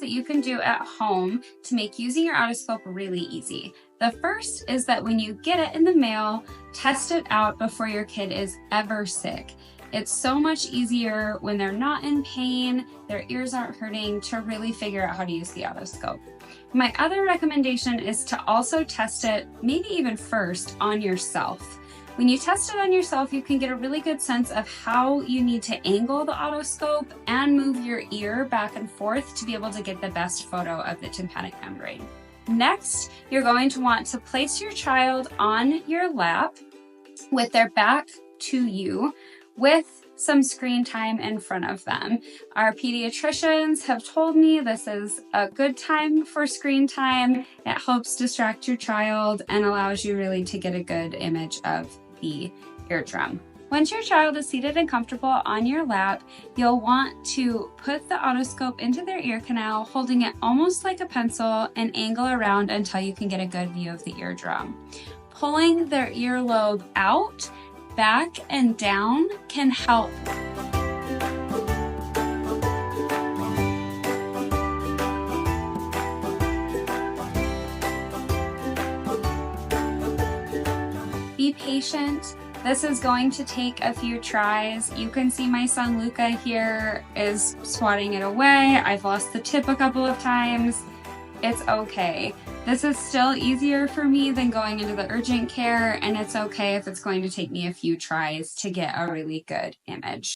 that you can do at home to make using your otoscope really easy. The first is that when you get it in the mail, test it out before your kid is ever sick. It's so much easier when they're not in pain, their ears aren't hurting, to really figure out how to use the otoscope. My other recommendation is to also test it, maybe even first, on yourself. When you test it on yourself, you can get a really good sense of how you need to angle the otoscope and move your ear back and forth to be able to get the best photo of the tympanic membrane. Next, you're going to want to place your child on your lap with their back to you, with some screen time in front of them. Our pediatricians have told me this is a good time for screen time. It helps distract your child and allows you really to get a good image of the eardrum. Once your child is seated and comfortable on your lap, you'll want to put the otoscope into their ear canal, holding it almost like a pencil, and angle around until you can get a good view of the eardrum. Pulling their earlobe out, back and down can help. Be patient. This is going to take a few tries. You can see my son Luca here is swatting it away. I've lost the tip a couple of times. It's okay. This is still easier for me than going into the urgent care, and it's okay if it's going to take me a few tries to get a really good image.